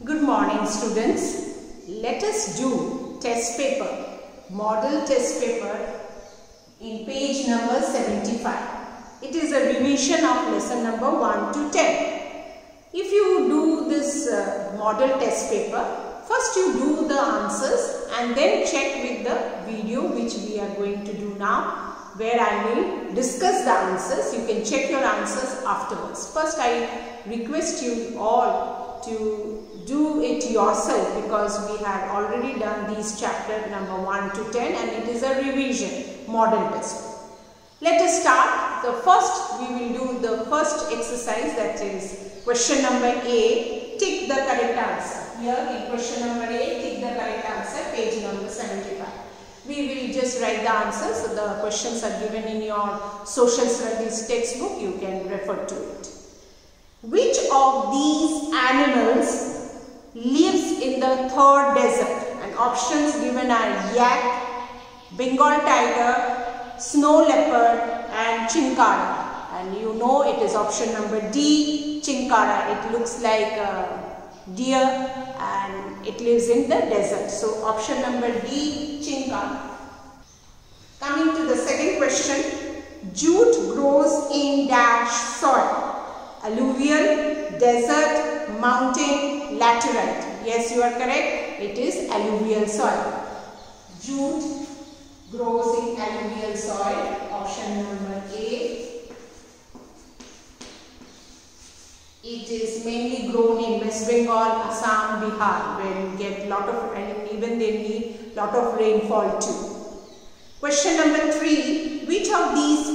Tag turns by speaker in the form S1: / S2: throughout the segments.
S1: Good morning, students. Let us do test paper, model test paper in page number 75. It is a revision of lesson number 1 to 10. If you do this model test paper, first you do the answers and then check with the video which we are going to do now, where I will discuss the answers. You can check your answers afterwards. First, I request you all to do it yourself because we have already done these chapter number 1 to 10 and it is a revision model test. Let us start. The first, we will do the first exercise, that is question number A. Tick the correct answer. Here in question number A, tick the correct answer, page number 75. We will just write the answers. So the questions are given in your social studies textbook. You can refer to it. Which of these animals lives in the third desert? And options given are yak, Bengal tiger, snow leopard and chinkara. And you know it is option number D, chinkara. It looks like a deer and it lives in the desert. So option number D, chinkara. Coming to the second question. Jute grows in dash soil. Alluvial, desert, mountain, laterite. Yes, you are correct. It is alluvial soil. Jute grows in alluvial soil. Option number A. It is mainly grown in West Bengal, Assam, Bihar, where you get lot of, and even they need lot of rainfall too. Question number 3. Which of these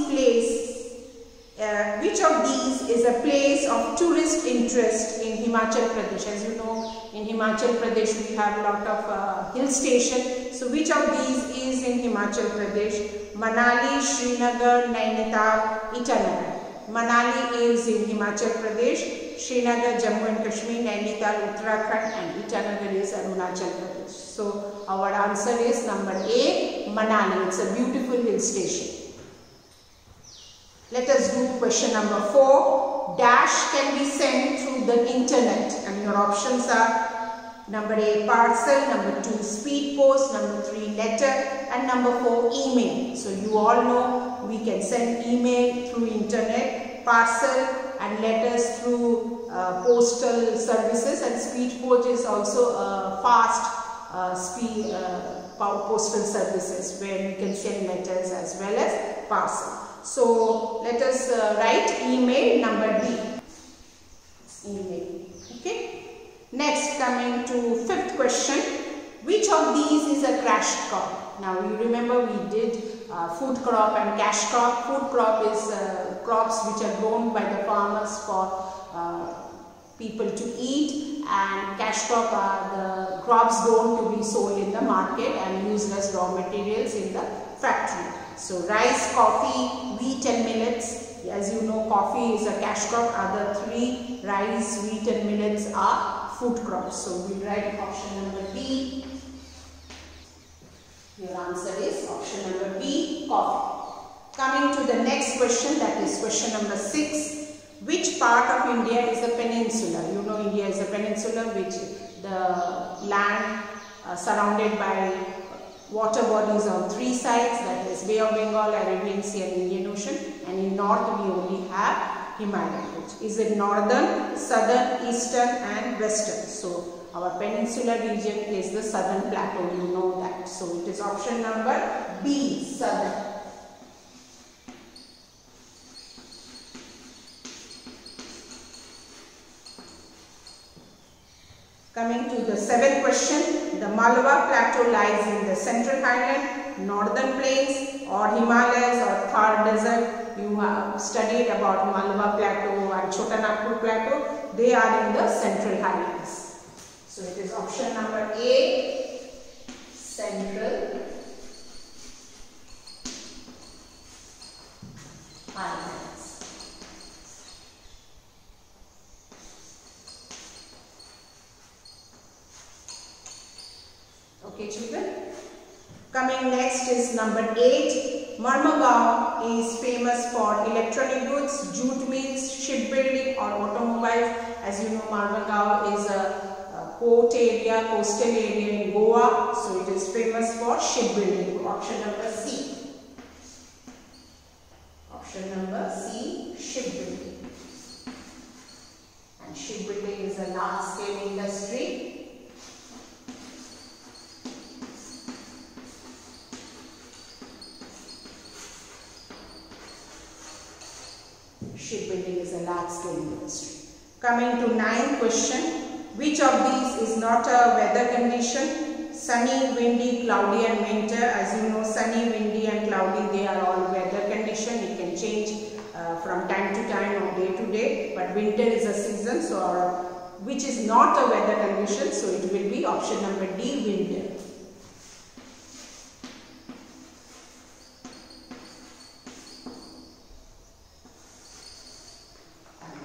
S1: is a place of tourist interest in Himachal Pradesh? As you know, in Himachal Pradesh we have a lot of hill stations. So which of these is in Himachal Pradesh? Manali, Srinagar, Nainital, Itanagar. Manali is in Himachal Pradesh, Srinagar, Jammu and Kashmir, Nainital, Uttarakhand and Itanagar is Arunachal Pradesh. So our answer is number A, Manali. It's a beautiful hill station. Let us do question number 4. Dash can be sent through the internet and your options are number A, parcel, number 2, speed post, number 3, letter and number 4, email. So you all know we can send email through internet, parcel and letters through postal services, and speed post is also fast postal services where we can send letters as well as parcel. So let us write email, number D. Email. Okay. Next, coming to 5th question. Which of these is a cash crop? Now you remember we did food crop and cash crop. Food crop is crops which are grown by the farmers for people to eat, and cash crop are the crops grown to be sold in the market and used as raw materials in the factory. So rice, coffee, wheat and millets. As you know, coffee is a cash crop. Other 3, rice, wheat and millets, are food crops. So we will write option number B. Your answer is option number B, coffee. Coming to the next question, that is question number 6. Which part of India is a peninsula? You know India is a peninsula, which the land surrounded by water bodies on 3 sides, that is Bay of Bengal, Arabian Sea and Indian Ocean, and in north we only have Himalaya. Is it northern, southern, eastern and western? So our peninsular region is the southern plateau, you know that. So it is option number B, southern. Coming to the 7th question. The Malwa Plateau lies in the Central Highland, Northern Plains or Himalayas or Thar Desert. You have studied about Malwa Plateau and Chota Nagpur Plateau. They are in the Central Highlands. So it is option number A, Central Highlands. Okay, children. Coming next is number 8. Mormugao is famous for electronic goods, jute mills, shipbuilding or automobiles. As you know, Mormugao is a port area, coastal area in Goa. So it is famous for shipbuilding. Option number C. Option number C, shipbuilding. And shipbuilding is a large scale industry. Shipbuilding is a large scale industry. Coming to 9th question. Which of these is not a weather condition? Sunny, windy, cloudy and winter. As you know, sunny, windy and cloudy, they are all weather condition. It can change from time to time or day to day. But winter is a season, so which is not a weather condition. So it will be option number D, winter.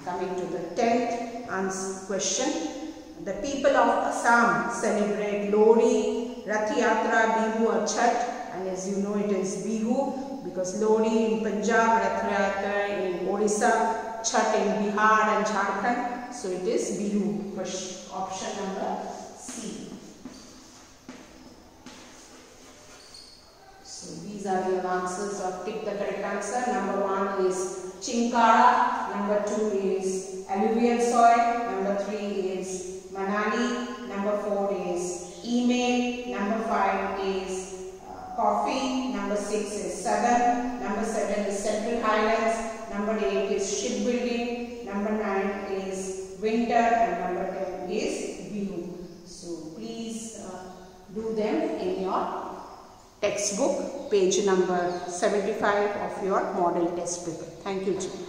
S1: Coming to the 10th question. The people of Assam celebrate Lohri, Rath Yatra, Bihu or Chhath, and as you know it is Bihu because Lohri in Punjab, Rath Yatra in Odisha, Chhath in Bihar and Jharkhand. So it is Bihu. Option number C. So these are your answers of pick the correct answer. Number 1 is Chinkara, number 2 is alluvial soil, number 3 is Manali, number 4 is email, number 5 is coffee, number 6 is southern, number 7 is central highlands, number 8 is shipbuilding, number 9 is winter and number 10 is Bihu. So please do them in your textbook, page number 75 of your model test paper. Thank you, children.